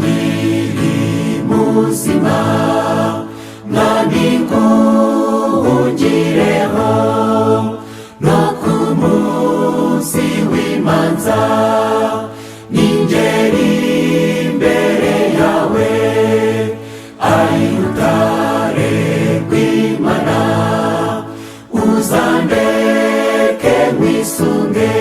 nyiri muzima mwami nguhungireho no ku munsi w'imanza ningeri imbere yawe ari rutare rw'Imana uzandeke nkwisunge.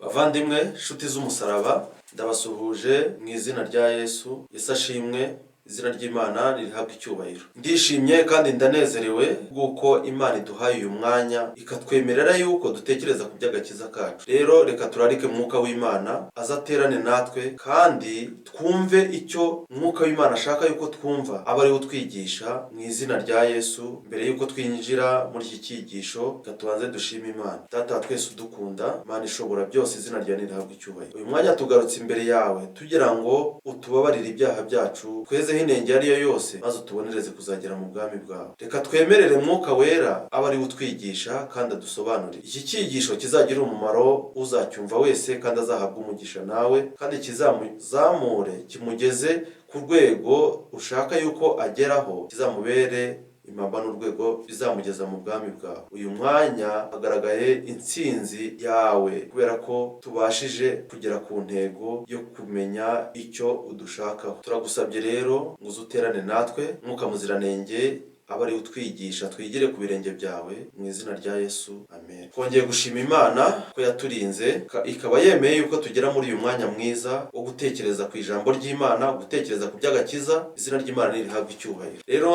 Bavandimwe nshuti z'umusaraba, ndabasuhuje mu izina rya Yesu. Yesu ashimwe, izina ry'Imana ririhabwa icyubahiro. Ndishimye kandi ndanezerewe kuko Imana iduhaye uyu mwanya ikatwemerera yuko dutekereza ku by'agakiza kacu. Rero reka turarike Mwuka w'Imana azaterane natwe kandi twumve icyo Mwuka w'Imana ashaka yuko twumva, aba ari utwigisha mu izina rya Yesu. Mbere yuko twinjira muri iki cyigisho, tubanze dushima Imana. Data wa twese udukunda, Imana ishobora byose, izina ryawe ririhabwa icyubahiro. Uyu mwanya tugarutse imbere yawe tugira ngo utubabarire ibyaha byacu, tweze inenge ariyo yose, maze utubonereze kuzagera mu bwami bwawe. Reka twemerere Mwuka wera aba ari utwigisha kandi adusobanurire. Iki cyigisho kizagira umumaro uzacyumva wese kandi azahabwa umugisha nawe, kandi kizamuzamure kimugeze ku rwego ushaka yuko ageraho, kizamubere impamba n'urwego bizamugeza mu bwami bwawe. Uyu mwanya hagaragaye intsinzi yawe kubera ko tubashije kugera ku ntego yo kumenya icyo udushakaho. Turagusabye rero ngo uzuterane natwe, Mwuka Muziranenge aba ari utwigisha, twigire ku birenge byawe mu izina rya Yesu, amen. Twongeye gushima Imana ko yaturinze ikaba yemeye yuko tugera muri uyu mwanya mwiza wo gutekereza ku ijambo ry'Imana, gutekereza ku by'agakiza. Izina ry'Imana ririhabwa icyubahiro. Rero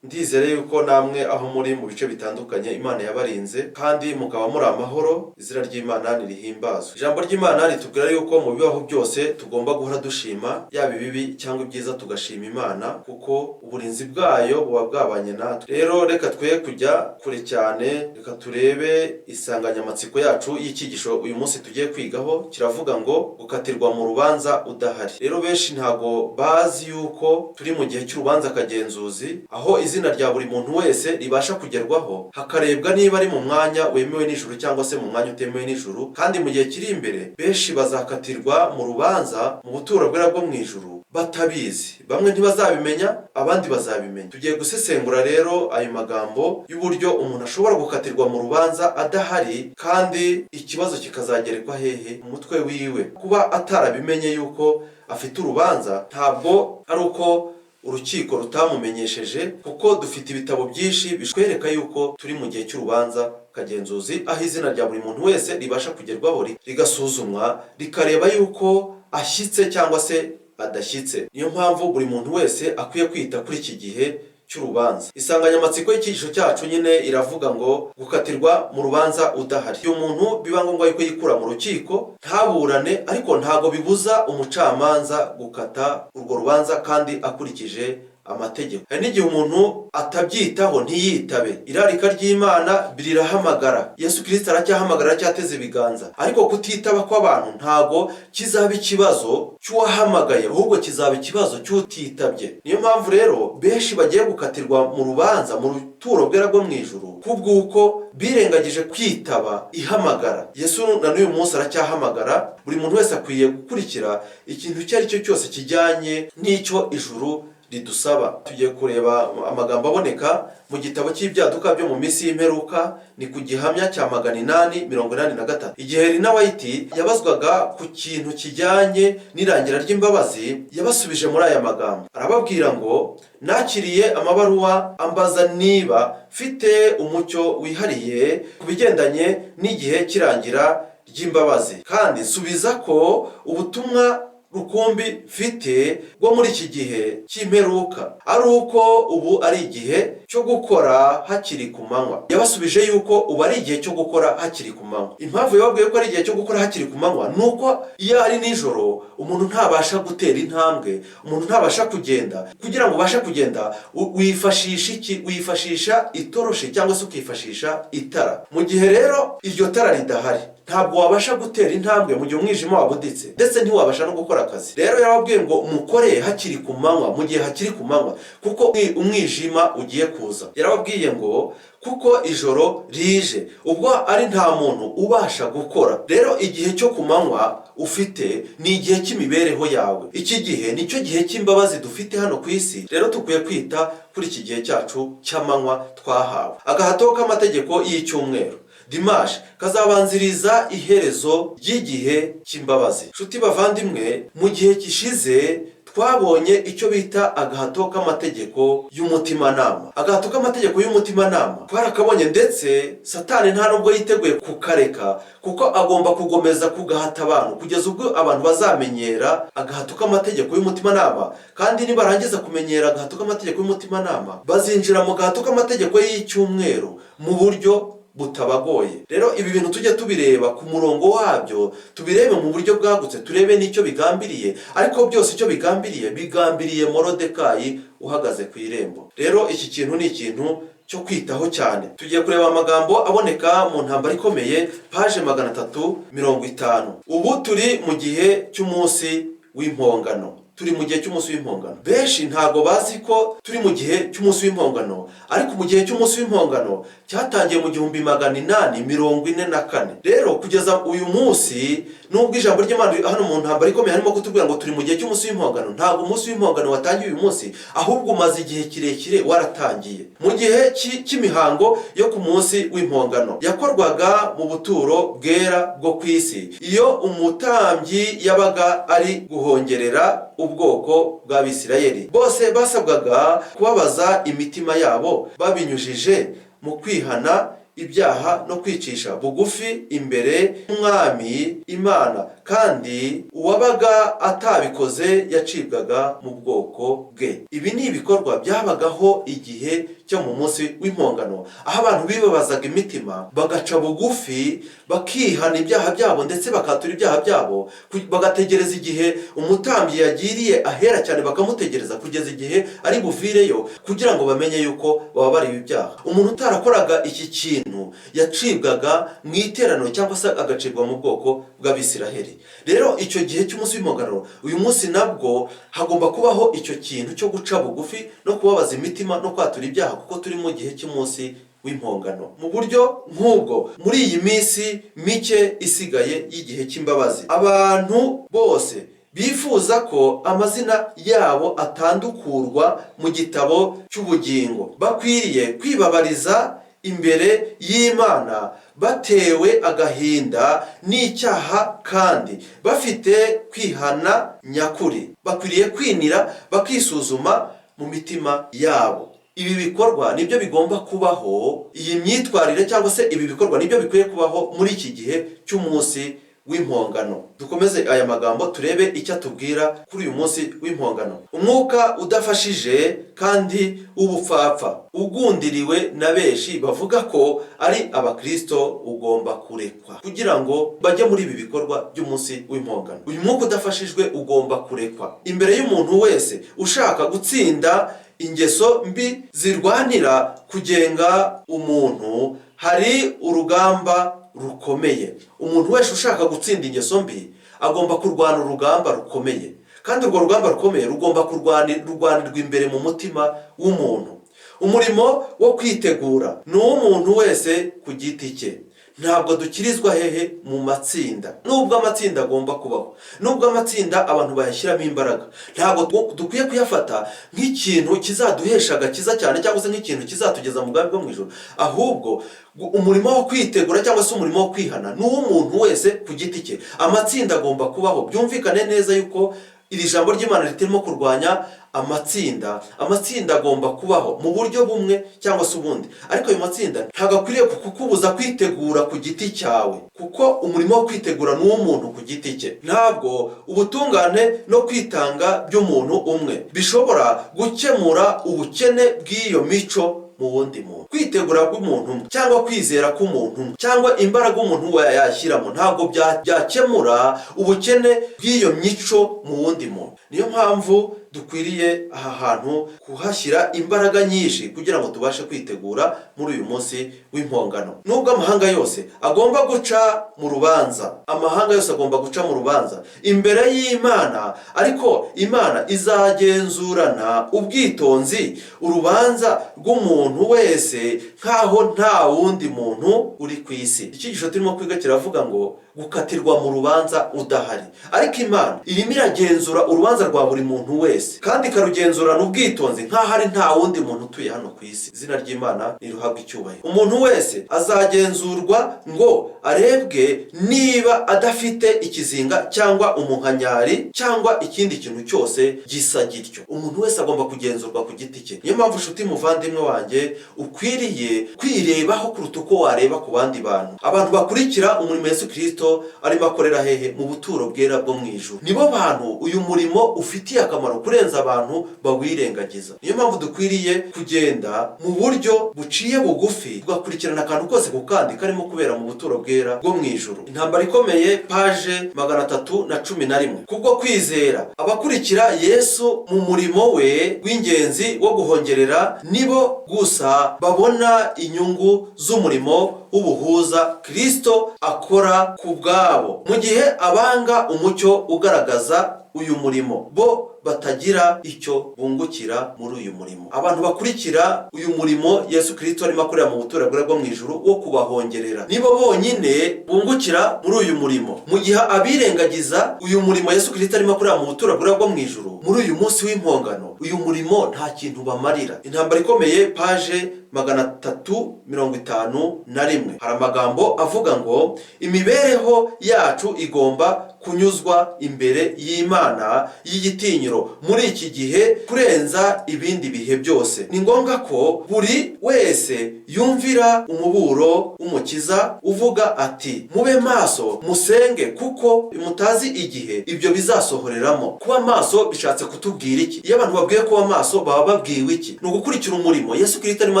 ndizere yuko namwe aho muri mu bice bitandukanye Imana yabarinze kandi mukaba muri amahoro. Izina ry'Imana nirihimbazwe. Ijambo ry'Imana ritubwira yuko mu bibaho byose tugomba guhora dushima, yaba ibibi cyangwa ibyiza tugashima Imana, kuko uburinzi bwayo buba bwabanye natwe. Rero reka twe kujya kure cyane, reka turebe insanganyamatsiko yacu y'icyigisho uyu munsi tugiye kwigaho. Kiravuga ngo gukatirwa mu rubanza udahari. Rero benshi ntago bazi yuko turi mu gihe cy'urubanza kagenzuzi, aho izina rya buri muntu wese ribasha kugerwaho, hakarebwa niba ari mu mwanya wemewe n'ijuru cyangwa se mu mwanya utemewe n'ijuru. Kandi mu gihe kiri imbere benshi bazakatirwa mu rubanza mu buturo bwera bwo mu ijuru batabizi. Bamwe ntibazabimenya, abandi bazabimenya. Tugiye gusesengura rero ayo magambo y'uburyo umuntu ashobora gukatirwa mu rubanza adahari, kandi ikibazo kikazagerekwa hehe? Umutwe wiwe. Kuba atarabimenye yuko afite urubanza ntabwo ari uko urukiko rutamumenyesheje, kuko dufite ibitabo byinshi bishwereka yuko turi mu gihe cy'urubanza kagenzuzi, aho izina rya buri muntu wese ribasha kugerwaho, rigasuzumwa, rikareba yuko ashyitse cyangwa se adashyitse. Niyo mpamvu buri muntu wese akwiye kwita kuri iki gihe cy'urubanza. Insanganyamatsiko y'icyigisho cyacu nyine iravuga ngo gukatirwa mu rubanza udahari. Uyu muntu biba ngombwa yuko yikura mu rukiko ntaburane, ariko ntago bibuza umucamanza gukata urwo rubanza kandi akurikije amategeko. Hari n'igihe umuntu atabyitaho ntiyitabe. Irarika ry'Imana rirahamagara. Yesu Kristo aracyahamagara, aracyateze ibiganza. Ariko kutitaba kw'abantu ntago kizaba ikibazo cy'uwahamagaye, ahubwo kizaba ikibazo cy'utitabye. Niyo mpamvu rero benshi bagiye gukatirwa mu rubanza mu ruturo bwera bwo mu ijuru, kubw'uko birengagije kwitaba ihamagara. Yesu na n'uyu munsi aracyahamagara. Buri muntu wese akwiye gukurikira ikintu icyo ari cyo cyose kijyanye n'icyo ijuru ridusaba. Tugiye kureba amagambo aboneka mu gitabo cy'ibyaduka byo mu minsi y'imperuka, ni ku gihamya cya 883. Igihe Ellen White yabazwaga ku kintu kijyanye n'irangira ry'imbabazi, yabasubije muri aya magambo. Arababwira ngo nakiriye amabaruwa ambaza niba mfite umucyo wihariye ku bigendanye n'igihe kirangira ry'imbabazi, kandi subiza ko ubutumwa rukumbi mfite bwo muri iki gihe cy'imperuka ari uko ubu ari igihe cyo gukora hakiri ku manywa. Yabasubije yuko ubu ari igihe cyo gukora hakiri ku manywa. Impamvu yababwiye ko ari igihe cyo gukora hakiri ku manywa nuko iyo ari nijoro umuntu ntabasha gutera intambwe, umuntu ntabasha kugenda. Kugira ngo ubashe kugenda wifashisha iki? Wifashisha itoroshi cyangwa se ukifashisha itara. Mu gihe rero iryo tara ridahari ntabwo wabasha gutera intambwe mu gihe umwijima wabuditse, ndetse ntiwabasha no gukora akazi. Rero yarababwiye ngo mukore hakiri ku manywa, mu gihe hakiri ku manywa, kuko umwijima ugiye kuza. Yarababwiye ngo kuko ijoro rije, ubwo ari nta muntu ubasha gukora. Rero igihe cyo ku manywa ufite ni igihe cy'imibereho yawe. Iki gihe nicyo gihe cy'imbabazi dufite hano ku isi. Rero tukwiye kwita kuri iki gihe cyacu cy'amanywa twahawe. Agahato k'amategeko y'icyumweru, dimashi, kazabanziriza iherezo ry'igihe cy'imbabazi. Nshuti bavandimwe, mu gihe gishize twabonye icyo bita agahato k'amategeko y'umutimanama. Agahato k'amategeko y'umutimanama twarakabonye, ndetse Satani nta nubwo yiteguye kukareka, kuko agomba kugomeza kugahata abantu kugeza ubwo abantu bazamenyera agahato k'amategeko y'umutimanama. Kandi nibarangiza kumenyera agahato k'amategeko y'umutimanama, bazinjira mu gahato k'amategeko y'icyumweru mu buryo butabagoye. Rero ibi bintu tujye tubireba ku murongo wabyo, tubirebe mu buryo bwagutse, turebe n'icyo bigambiriye. Ariko byose icyo bigambiriye Morodekayi uhagaze ku irembo. Rero iki kintu ni ikintu cyo kwitaho cyane. Tugiye kureba amagambo aboneka mu ntambara ikomeye, paje 350. Ubu turi mu gihe cy'umunsi w'impongano. Turi mu gihe cy'umunsi w'impongano. Benshi ntago bazi ko turi mu gihe cy'umunsi w'impongano, ariko mu gihe cy'umunsi w'impongano cyatangiye mu 1844. Rero kugeza uyu munsi, nubwo ijambo ry'Imana hano mu ntambara ikomeye harimo kutubwira ngo turi mu gihe cy'umunsi w'impongano, ntabwo umunsi w'impongano watangiye uyu munsi, ahubwo umaze igihe kirekire waratangiye. Mu gihe cy'imihango yo ku munsi w'impongano yakorwaga mu buturo bwera bwo ku isi, iyo umutambyi yabaga ari guhongerera ubwoko bw'Abisirayeli, bose basabwaga kubabaza imitima yabo babinyujije mu kwihana ibyaha no kwicisha bugufi imbere y'Umwami Imana, kandi uwabaga atabikoze yacibwaga mu bwoko bwe. Ibi ni ibikorwa byabagaho igihe cyo mu munsi w'impongano, aho abantu bibabazaga imitima, bagaca bugufi, bakihana ibyaha byabo, ndetse bakatura ibyaha byabo, bagategereza igihe umutambyi yagiriye ahera cyane, bakamutegereza kugeza igihe ari buvireyo, kugira ngo bamenye yuko bababariwe ibyaha. Umuntu utarakoraga iki kintu yacibwaga mu iteraniro, cyangwa se agacibwa mu bwoko bw'Abisiraheli. Rero icyo gihe cy'umunsi w'impongano, uyu munsi nabwo hagomba kubaho icyo kintu cyo guca bugufi no kubabaza imitima no kwatura ibyaha, kuko turi mu gihe cy'umunsi w'impongano. Mu buryo nk'ubwo, muri iyi minsi mike isigaye y'igihe cy'imbabazi, abantu bose bifuza ko amazina yabo atandukurwa mu gitabo cy'ubugingo bakwiriye kwibabariza imbere y'Imana, batewe agahinda n'icyaha kandi bafite kwihana nyakuri. Bakwiriye kwinira bakisuzuma mu mitima yabo. Ibi bikorwa nibyo bigomba kubaho, iyi myitwarire cyangwa se ibi bikorwa nibyo bikwiye kubaho muri iki gihe cy'umunsi w'impongano. Dukomeze aya magambo turebe icyo atubwira kuri uyu munsi w'impongano. Umwuka udafashije kandi w'ubupfapfa ugundiriwe na benshi bavuga ko ari abakristo ugomba kurekwa kugira ngo bajye muri ibi bikorwa by'umunsi w'impongano. Uyu mwuka udafashijwe ugomba kurekwa imbere y'umuntu wese ushaka gutsinda ingeso mbi zirwanira kugenga umuntu. Hari urugamba rukomeye. Umuntu wese ushaka gutsinda ingeso mbi agomba kurwana urugamba rukomeye, kandi urwo rugamba rukomeye rugomba kurwanirwa imbere mu mutima w'umuntu. Umurimo wo kwitegura ni uw'umuntu wese ku giti cye. Ntabwo dukirizwa hehe mu matsinda. Nubwo amatsinda agomba kubaho, nubwo amatsinda abantu bayashyiramo imbaraga, ntabwo dukwiye kuyafata nk'ikintu kizaduhesha agakiza cyane, cyangwa se nk'ikintu kizatugeza mu bwami bwo mu ijuru. Ahubwo umurimo wo kwitegura cyangwa se umurimo wo kwihana ni uw'umuntu wese ku giti cye. Amatsinda agomba kubaho. Byumvikane neza yuko iri jambo ry'Imana ritirimo kurwanya amatsinda. Amatsinda agomba kubaho mu buryo bumwe cyangwa se ubundi, ariko ayo matsinda ntabwo akwiriye kukubuza kwitegura ku giti cyawe, kuko umurimo wo kwitegura ni uw'umuntu ku giti cye. Ntabwo ubutungane no kwitanga by'umuntu umwe bishobora gukemura ubukene bw'iyo mico mu wundi muntu. Kwitegura k'umuntu umwe cyangwa kwizera k'umuntu umwe cyangwa imbaraga umuntu we yashyiramo ntabwo byakemura ubukene bw'iyo mico mu wundi muntu. Niyo mpamvu dukwiriye aha hantu kuhashyira imbaraga nyinshi kugira ngo tubashe kwitegura muri uyu munsi w'impongano. Nubwo amahanga yose agomba guca mu rubanza, amahanga yose agomba guca mu rubanza imbere y'Imana, ariko Imana izagenzurana ubwitonzi urubanza rw'umuntu wese nk'aho nta wundi muntu uri ku isi. Icyigisho turimo kwiga kiravuga ngo gukatirwa mu rubanza udahari, ariko Imana irimo iragenzura urubanza rwa buri muntu wese kandi ikarugenzurana ubwitonzi nk'aho ari nta wundi muntu utuye hano ku isi. Izina ry'Imana niruhabwe icyubahiro. Umuntu wese azagenzurwa ngo arebwe niba adafite ikizinga cyangwa umunkanyari cyangwa ikindi kintu cyose gisa gityo. Umuntu wese agomba kugenzurwa ku giti cye. Niyo mpamvu nshuti muvandimwe wanjye ukwiriye kwirebaho kuruta uko wareba ku bandi bantu. Abantu bakurikira umurimo Yesu Kristo arimo akorera hehe? Mu buturo bwera bwo mu ijuru. Nibo bantu uyu murimo ufitiye akamaro kurenza abantu bawirengagiza. Niyo mpamvu dukwiriye kugenda mu buryo buciye bugufi, tugakurikirana akantu kose ku kandi karimo kubera mu buturo bwera bwo mu ijuru. Intambara ikomeye, paje 311. Kubwo kwizera abakurikira Yesu mu murimo we w'ingenzi wo guhongerera nibo gusa babona inyungu z'umurimo w'ubuhuza Kristo akora ku bwabo, mu gihe abanga umucyo ugaragaza uyu murimo bo batagira icyo bungukira muri uyu murimo. Abantu bakurikira uyu murimo Yesu Kristo arimo akorera mu buturo bwera bwo mu ijuru wo kubahongerera nibo bonyine bungukira muri uyu murimo, mu gihe abirengagiza uyu murimo Yesu Kristo arimo akorera mu buturo bwera bwo mu ijuru muri uyu munsi w'impongano, uyu murimo nta kintu bamarira. Intambara ikomeye, paje 351. Hari amagambo avuga ngo imibereho yacu igomba kunyuzwa imbere y'Imana y'igitinyiro muri iki gihe kurenza ibindi bihe byose. Ni ngombwa ko buri wese yumvira umuburo w'Umukiza uvuga ati mube maso musenge kuko mutazi igihe ibyo bizasohoreramo. Kuba maso bishatse kutubwira iki? Iyo abantu babwiye kuba maso baba babwiwe iki? Ni ugukurikira umurimo Yesu Kristo arimo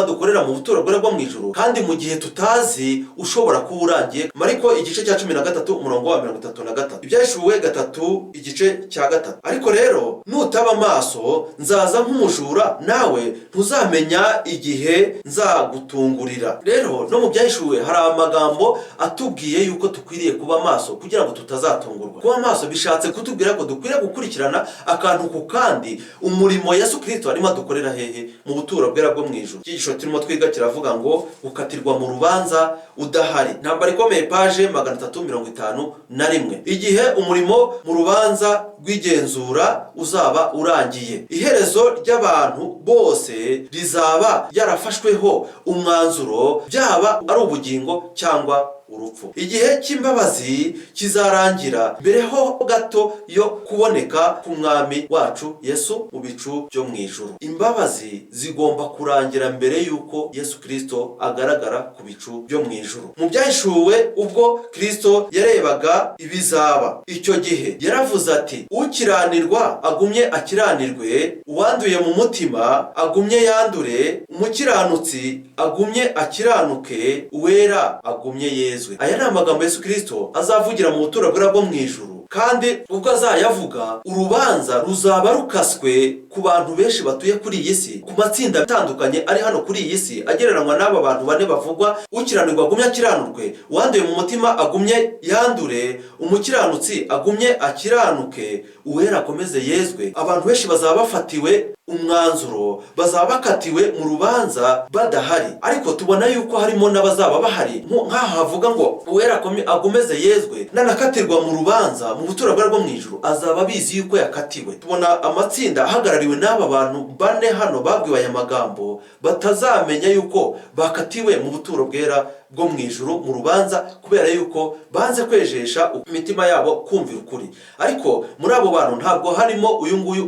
adukorera mu buturo bwera bwo mu ijuru, kandi mu gihe tutazi ushobora kuba urangiye. Mariko igice cya 13 umurongo wa 33. Ibyashuwe 3 igice cya 3. Ariko rero nutaba maso nzaza nk'umujura, nawe ntuzamenya igihe nzagutungurira. Rero no mu byashuwe hari amagambo atubwiye yuko tukwiriye kuba maso kugira ngo tutazatungurwa. Kuba maso bishatse kutubwira ko dukwiriye gukurikirana akantu ku kandi umurimo Yesu Kristo arimo adukorera hehe? Mu buturo bwera bwo mu ijuru. Icyigisho turimo twiga kiravuga ngo gukatirwa mu rubanza udahari. Intambara ikomeye, paje 351. Igihe umurimo mu rubanza rw'igenzura uzaba urangiye, iherezo ry'abantu bose rizaba yarafashweho umwanzuro, byaba ari ubugingo cyangwa urupfu. Igihe cy'imbabazi kizarangira mbere ho gato yo kuboneka k'umwami wacu Yesu mu bicu byo mu ijuru. Imbabazi zigomba kurangira mbere yuko Yesu Kristo agaragara ku bicu byo mu ijuru. Mu byahishuwe ubwo Kristo yarebaga ibizaba icyo gihe yaravuze ati ukiranirwa agumye akiranirwe, uwanduye mu mutima agumye yandure, umukiranutsi agumye akiranuke, uwera agumye yezwe. Aya ni amagambo Yesu Kristo azavugira mu buturo bwera bwo mu ijuru, kandi ubwo azayavuga urubanza ruzaba rukaswe ku bantu benshi batuye kuri iyi si, ku matsinda atandukanye ari hano kuri iyi si agereranywa n'aba bantu bane bavugwa: ukiranirwa agumye akiranurwe, uwanduye mu mutima agumye yandure, umukiranutsi agumye akiranuke, uwera akomeze yezwe. Abantu benshi bazaba bafatiwe umwanzuro, bazaba bakatiwe mu rubanza badahari, ariko tubona yuko harimo n'abazaba bahari. Nk'aha havuga ngo uwera agomeze yezwe, nanakatirwa mu rubanza mu buturo bwera bwo mu ijuru azaba abizi yuko yakatiwe. Tubona amatsinda ahagarariwe n'aba bantu bane hano babwiwe aya magambo batazamenya yuko bakatiwe mu buturo bwera bwo mu ijuru mu rubanza, kubera yuko banze kwejesha imitima yabo kumvira ukuri. Ariko muri abo bantu ntabwo harimo uyu nguyu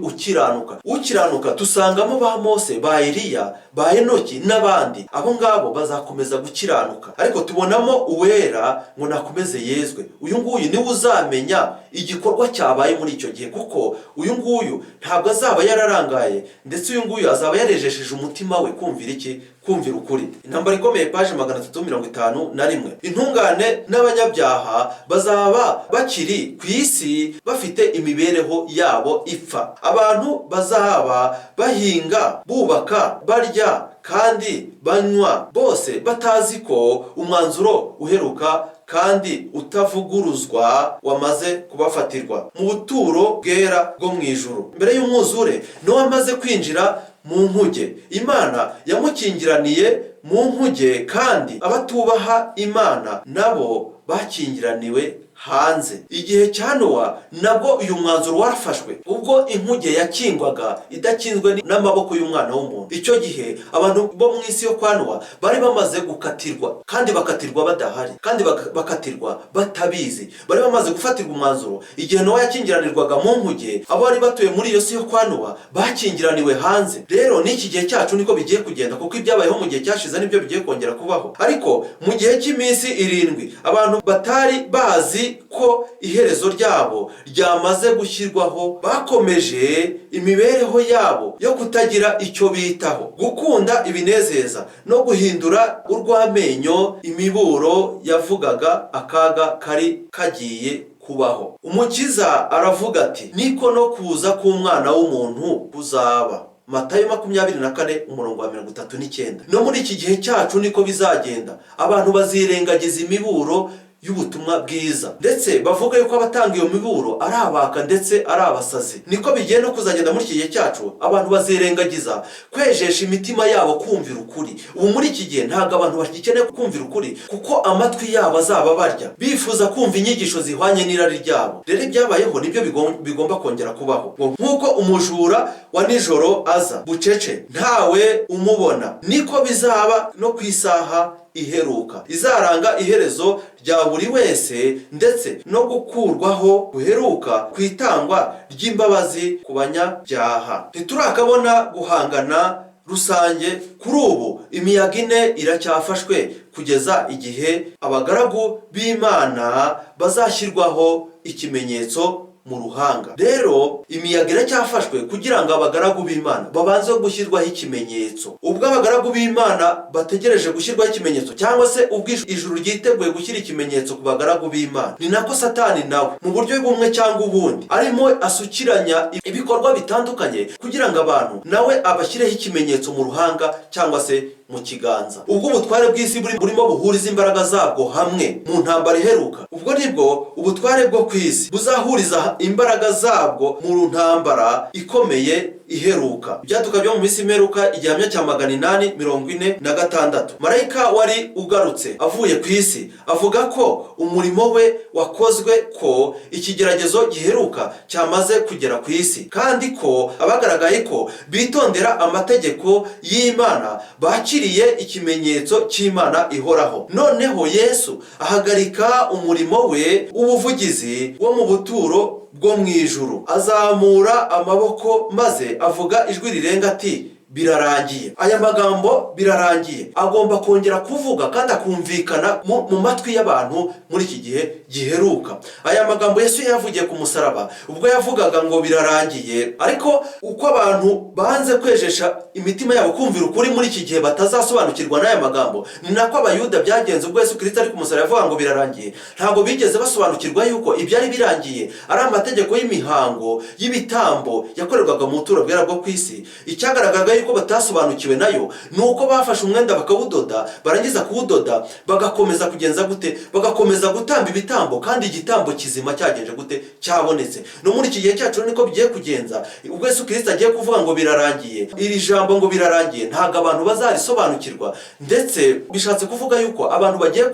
ukiranuka. Tusangamo ba Mose, ba Eliya, ba Enoki n'abandi. Abo ngabo bazakomeza gukiranuka, ariko tubonamo uwera ngo nakomeze yezwe. Uyu nguyu niwe uzamenya igikorwa cyabaye muri icyo gihe, kuko uyu nguyu ntabwo azaba yararangaye, ndetse uyu nguyu azaba yarejesheje umutima we kumvira iki? kumvira ukuri. Intambara ikomeye, paje 351. Intungane n'abanyabyaha bazaba bakiri ku isi bafite imibereho yabo ipfa. Abantu bazaba bahinga, bubaka, barya kandi banywa, bose batazi ko umwanzuro uheruka kandi utavuguruzwa wamaze kubafatirwa mu buturo bwera bwo mu ijuru. Mbere y'umwuzure Nowa amaze kwinjira mu nkuge, Imana yamukingiraniye mu nkuge, kandi abatubaha Imana nabo bakingiraniwe hanze. Igihe cya Nowa nabwo uyu mwanzuro warafashwe, ubwo inkuge yakingwaga idakinzwe n'amaboko y'umwana w'umuntu. Icyo gihe abantu bo mu isi yo kwa Nowa bari bamaze gukatirwa, kandi bakatirwa badahari, kandi bakatirwa batabizi. Bari bamaze gufatirwa umwanzuro. Igihe Nowa yakingiranirwaga mu nkuge, abo bari batuye muri iyo si yo kwa Nowa bakingiraniwe hanze. Rero n'iki gihe cyacu niko bigiye kugenda, kuko ibyabayeho mu gihe cyashize nibyo bigiye kongera kubaho. Ariko mu gihe cy'iminsi 7 abantu batari bazi ko iherezo ryabo ryamaze gushyirwaho, bakomeje imibereho yabo yo kutagira icyo bitaho, gukunda ibinezeza no guhindura urw'amenyo imiburo yavugaga akaga kari kagiye kubaho. Umukiza aravuga ati, niko no kuza k'umwana w'umuntu kuzaba. Matayo 24:39. No muri iki gihe cyacu niko bizagenda. Abantu bazirengagiza imiburo y'ubutumwa bwiza, ndetse bavuga yuko abatanga iyo miburo ari abaka ndetse ari abasazi. Niko bigiye no kuzagenda muri iki gihe cyacu. Abantu bazirengagiza kwejesha imitima yabo kumvira ukuri. Ubu muri iki gihe ntabwo abantu bagikeneye kumvira ukuri, kuko amatwi yabo azaba barya, bifuza kumva inyigisho zihwanye n'irari ryabo. Rero ibyabayeho nibyo bigomba kongera kubaho. Nk'uko umujura wa nijoro aza bucece ntawe umubona, niko bizaba no ku isaha iheruka, izaranga iherezo rya buri wese, ndetse no gukurwaho guheruka ku itangwa ry'imbabazi ku banyabyaha. Ntiturakabona guhangana rusange. Kuri ubu imiyaga 4 iracyafashwe kugeza igihe abagaragu b'Imana bazashyirwaho ikimenyetso mu ruhanga. Rero imiyaga iracyafashwe kugira ngo abagaragu b'Imana babanze gushyirwaho ikimenyetso. Ubwo abagaragu b'Imana bategereje gushyirwaho ikimenyetso, cyangwa se ubwo ijuru ryiteguye gushyira ikimenyetso ku bagaragu b'Imana, ni nako Satani nawe mu buryo bumwe cyangwa ubundi arimo asukiranya ibikorwa bitandukanye kugira ngo abantu nawe abashyireho ikimenyetso mu ruhanga cyangwa se mu kiganza. Ubwo ubutware bw'isi burimo buhuriza imbaraga zabwo hamwe mu ntambara iheruka, ubwo nibwo ubutware bwo ku isi buzahuriza imbaraga zabwo mu ntambara ikomeye iheruka. Ibyaduka byo mu minsi imeruka, igihamya cya 846. Marayika wari ugarutse avuye ku isi avuga ko umurimo we wakozwe, ko ikigeragezo giheruka cyamaze kugera ku isi, kandi ko abagaragaye ko bitondera amategeko y'Imana bakiriye ikimenyetso cy'Imana ihoraho. Noneho Yesu ahagarika umurimo we w'ubuvugizi wo mu buturo bwo mu ijuru, azamura amaboko maze avuga ijwi rirenga ati, birarangiye. Aya magambo birarangiye agomba kongera kuvuga kandi akumvikana mu matwi y'abantu muri iki gihe giheruka. Aya magambo Yesu yavugiye ku musaraba ubwo yavugaga ngo birarangiye, ariko uko abantu banze kwejesha imitima yabo kumvira ukuri muri iki gihe batazasobanukirwa n'aya magambo, ni nako abayuda byagenze. Ubwo Yesu Kristo ari ku musaraba yavuga ngo birarangiye, ntabwo bigeze basobanukirwa yuko ibyari birangiye ari amategeko y'imihango y'ibitambo yakorerwaga mu buturo bwera bwo ku isi. Icyagaragaga yuko batasobanukiwe nayo ni uko bafashe umwenda bakawudoda, barangiza kuwudoda bagakomeza kugenza gute, bagakomeza gutamba ibitambo, kandi igitambo kizima cyagenje gute, cyabonetse. No muri iki gihe cyacu niko bigiye kugenza. Ubwo Yesu Kristo agiye kuvuga ngo birarangiye, iri jambo ngo birarangiye ntabwo abantu bazarisobanukirwa, ndetse bishatse kuvuga yuko abantu bagiye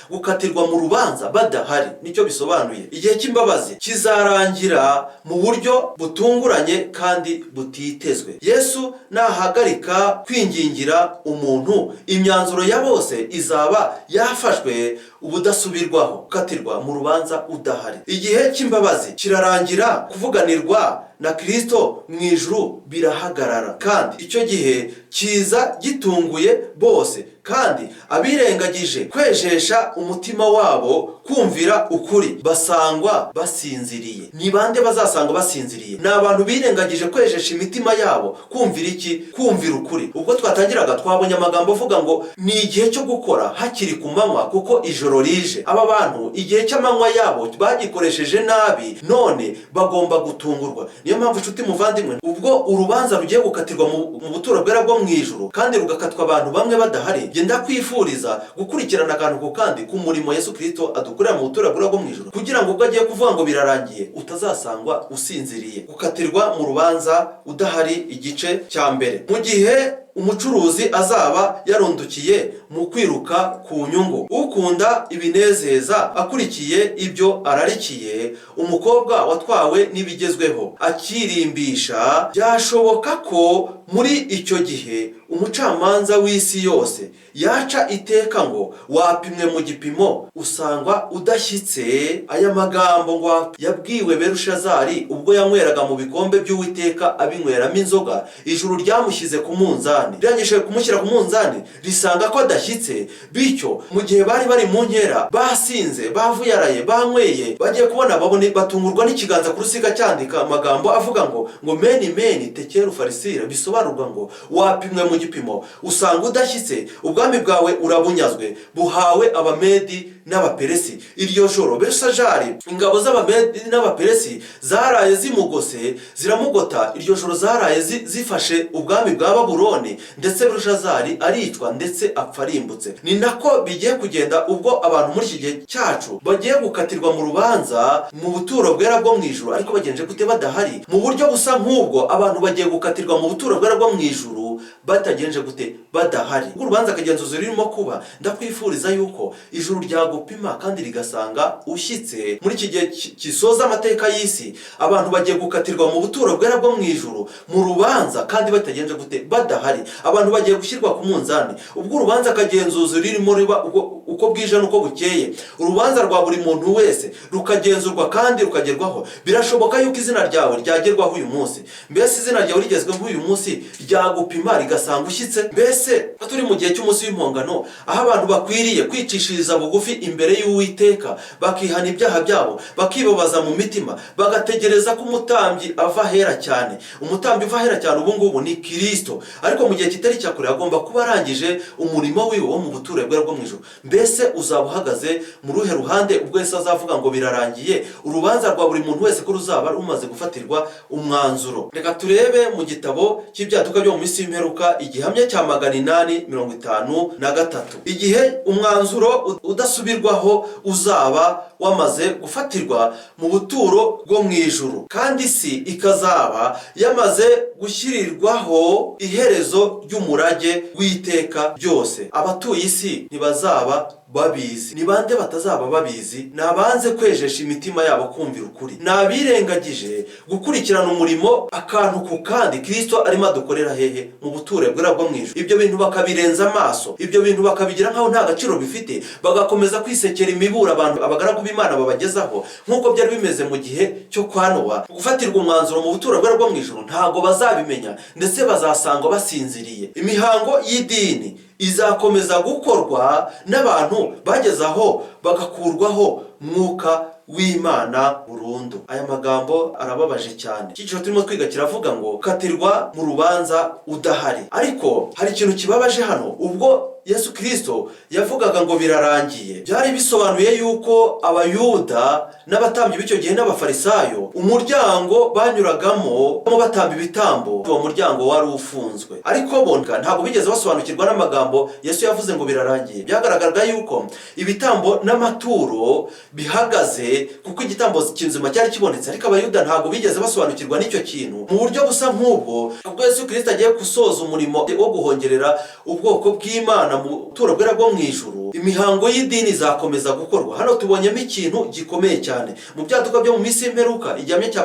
gukatirwa mu rubanza badahari. Nicyo bisobanuye. Igihe cy'imbabazi kizarangira mu buryo butunguranye kandi butitezwe. Yesu nahagarika kwingingira umuntu, imyanzuro ya bose izaba yafashwe ubudasubirwaho, gukatirwa mu rubanza udahari. Igihe cy'imbabazi kirarangira, kuvuganirwa na Kristo mu ijuru birahagarara, kandi icyo gihe kiza gitunguye bose, kandi abirengagije kwejesha umutima wabo kumvira ukuri basangwa basinziriye. Ni bande bazasanga basinziriye? Ni abantu birengagije kwejesha imitima yabo kumvira iki? Kumvira ukuri. Ubwo twatangiraga twabonye amagambo avuga ngo ni igihe cyo gukora hakiri ku manywa kuko ijoro rije. Aba bantu igihe cy'amanywa yabo bagikoresheje nabi, none bagomba gutungurwa. Niyo mpamvu inshuti muvandimwe, ubwo urubanza rugiye gukatirwa mu buturo bwera bwo mu ijuru, kandi rugakatwa abantu bamwe badahari, genda kwifuriza gukurikirana akantu ku kandi ku murimo Yesu Kristo adukorera mu buturo bwera bwo mu ijuru, kugira ngo ubwo agiye kuvuga ngo birarangiye utazasangwa usinziriye. Gukatirwa mu rubanza udahari, igice cya mbere. Mu gihe umucuruzi azaba yarundukiye mu kwiruka ku nyungu, ukunda ibinezeza akurikiye ibyo ararikiye, umukobwa watwawe n'ibigezweho akirimbisha, byashoboka ko muri icyo gihe umucamanza w'isi yose yaca iteka ngo wapimwe mu gipimo usangwa udashyitse. Aya magambo ngo yabwiwe Belushazari ubwo yanyweraga mu bikombe by'Uwiteka abinyweramo inzoga, ijuru ryamushyize ku munzani, rirangije kumushyira ku munzani risanga ko adashyitse. Bityo mu gihe bari bari mu nkera, basinze, bavuyaraye, banyweye, bagiye kubona babone batungurwa n'ikiganza ku rusiga cyandika amagambo avuga ngo meni meni tekeru farisira, bisobanurwa ngo wapimwe mu gipimo usanga udashyitse, ubwami bwawe urabunyazwe, buhawe Abamedi n'Abaperesi. Iryo joro Belushazari, ingabo z'Abamedi n'Abaperesi zaraye zimugose ziramugota. Iryo joro zaraye zifashe ubwami bwa Babuloni, ndetse Belushazari aricwa ndetse apfa arimbutse. Ni nako bigiye kugenda ubwo abantu muri iki gihe cyacu bagiye gukatirwa mu rubanza mu buturo bwera bwo mu ijuru, ariko bagenje gute? Badahari. Mu buryo busa nk'ubwo abantu bagiye gukatirwa mu buturo bwera bwo mu ijuru batagenje gute? Badahari. Ubwo urubanza akagenzuzo ririmo kuba, ndakwifuriza yuko ijuru ryagupima kandi rigasanga ushyitse. Muri iki gihe kisoza amateka y'isi, abantu bagiye gukatirwa mu buturo bwera bwo mu ijuru mu rubanza kandi batagenje gute? Badahari. Abantu bagiye gushyirwa ku munzani. Ubwo urubanza akagenzuzo ririmo riba uko bwije n'uko bukeye, urubanza rwa buri muntu wese rukagenzurwa kandi rukagerwaho. Birashoboka yuko izina ryawe ryagerwaho uyu munsi. Mbese izina ryawe rigezweho uyu munsi ryagupima rigasanga ushyitse? Mbese turi mu gihe cy'umunsi w'impongano, aho abantu bakwiriye kwicishiriza bugufi imbere y'Uwiteka, bakihana ibyaha byabo, bakibabaza mu mitima, bagategereza ko umutambyi ava hera cyane. Umutambyi uva hera cyane ubu ngubu ni Kristo, ariko mu gihe kitari cyakure agomba kuba arangije umurimo wiwe wo mu buturo bwera bwo mu ijuru. Mbese uzaba uhagaze mu ruhe ruhande ubwo Yesu azavuga ngo birarangiye, urubanza rwa buri muntu wese ko ruzaba rumaze gufatirwa umwanzuro? Reka turebe mu gitabo cy'ibyaduka byo mu minsi y'imperuka, igihamya cya 853. Igihe umwanzuro udasubirwaho uzaba wamaze gufatirwa mu buturo bwo mu ijuru, kandi isi ikazaba yamaze gushyirirwaho iherezo ry'umurage w'iteka byose. Abatuye isi ntibazaba babizi. Ni bande batazaba babizi? Ni abanze kwejesha imitima yabo kumvira ukuri, ni abirengagije gukurikirana umurimo akantu ku kandi Kristo arimo adukorera hehe? Mu buturo bwera bwo mu ijuru. Ibyo bintu bakabirenza amaso, ibyo bintu bakabigira nkaho nta gaciro bifite, bagakomeza kwisekera imibura abantu abagaragu b'Imana babagezaho, nk'uko byari bimeze mu gihe cyo kwa Nowa. Gufatirwa umwanzuro mu buturo bwera bwo mu ijuru ntago bazabimenya, ndetse bazasangwa basinziriye. Imihango y'idini izakomeza gukorwa n'abantu bageze aho bagakurwaho mwuka w'Imana burundu. Aya magambo arababaje cyane. Icyiciro turimo twiga kiravuga ngo katirwa mu rubanza udahari. Ariko hari ikintu kibabaje hano. Ubwo Yesu Kristo yavugaga ngo birarangiye, byari bisobanuye yuko Abayuda n'abatambyi b'icyo gihe n'Abafarisayo, umuryango banyuragamo batamba ibitambo, uwo muryango wari ufunzwe. Ariko bo ntabwo bigeze basobanukirwa n'amagambo Yesu yavuze ngo birarangiye. Byagaragaraga yuko ibitambo n'amaturo bihagaze kuko igitambo kinzima cyari kibonetse, ariko Abayuda ntabwo bigeze basobanukirwa n'icyo kintu. Mu buryo busa nk'ubwo, ubwo Yesu Kristo agiye gusoza umurimo wo guhongerera ubwoko bw'Imana mu buturo bwera bwo mu ijuru, imihango y'idini izakomeza gukorwa. Hano tubonyemo ikintu gikomeye cyane. Mu byaduka byo mu minsi y'imperuka, igihamya cya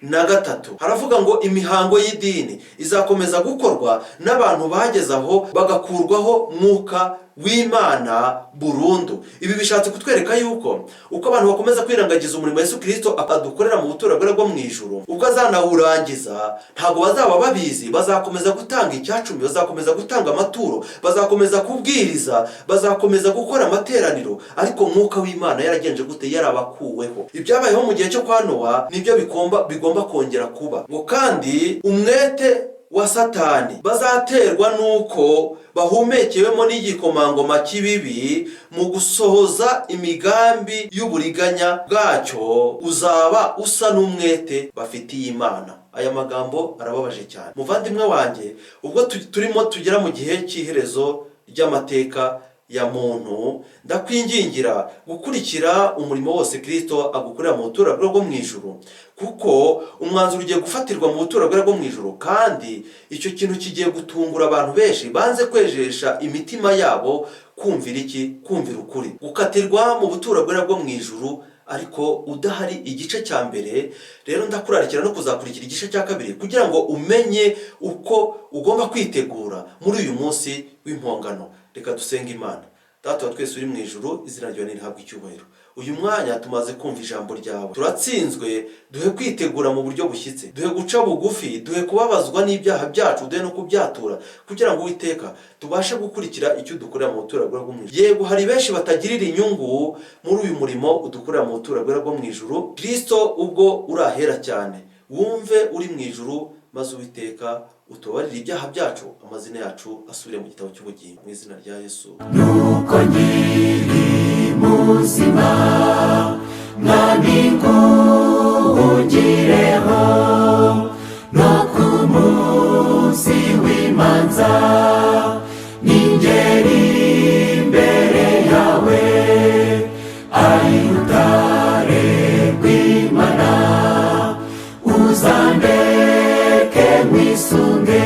853, haravuga ngo imihango y'idini izakomeza gukorwa n'abantu bageze aho bagakurwaho mwuka w'Imana burundu. Ibi bishatse kutwereka yuko uko abantu bakomeza kwirengagiza umurimo Yesu Kristo adukorera mu buturo bwe bwo mu ijuru, ubwo azanawurangiza ntabwo bazaba babizi. Bazakomeza gutanga icyacumi, bazakomeza gutanga amaturo, bazakomeza kubwiriza, bazakomeza gukora amateraniro, ariko Mwuka w'Imana yaragenje gute? Yarabakuweho. Ibyabayeho mu gihe cyo kwa Nowa nibyo bigomba kongera kuba. Ngo kandi umwete wa Satani bazaterwa nuko bahumekewemo n'igikomangoma kibibi mu gusohoza imigambi y'uburiganya bwacyo, uzaba usa n'umwete bafitiye Imana. Aya magambo arababaje cyane muvandimwe wanjye. Ubwo turimo tugera mu gihe cy'iherezo ry'amateka ya muntu, ndakwingingira gukurikira umurimo wose Kristo agukorera mu buturo bwe bwo mu ijuru, kuko umwanzuro ugiye gufatirwa mu buturo bwe bwo mu ijuru, kandi icyo kintu kigiye gutungura abantu benshi banze kwejesha imitima yabo kumvira iki? Kumvira ukuri. Gukatirwa mu buturo bwe bwo mu ijuru ariko udahari igice cya mbere. Rero ndakurarikira no kuzakurikira igice cya kabiri kugira ngo umenye uko ugomba kwitegura muri uyu munsi w'impongano. Reka dusenge Imana. Data wa twese uri mu ijuru, izina ryawe nirihabwe icyubahiro. Uyu mwanya tumaze kumva ijambo ryawe, turatsinzwe. Duhe kwitegura mu buryo bushyitse, duhe guca bugufi, duhe kubabazwa n'ibyaha byacu, duhe no kubyatura, kugira ngo Uwiteka tubashe gukurikira icyo udukorera mu buturo bwe bwo mu ijuru. Yego hari benshi batagirira inyungu muri uyu murimo udukorera mu buturo bwe bwo mu ijuru. Kristo ubwo urahera cyane, wumve uri mu ijuru, maze Uwiteka utubarire ibyaha byacu, amazina yacu asubire mu gitabo cy'ubugingo, mu izina rya Yesu. Nuko nkiri muzima, Mwami nguhungireho, no ku munsi w'imanza ningera imbere yawe, ari rutare rw'Imana, uzandeke nkwisunge.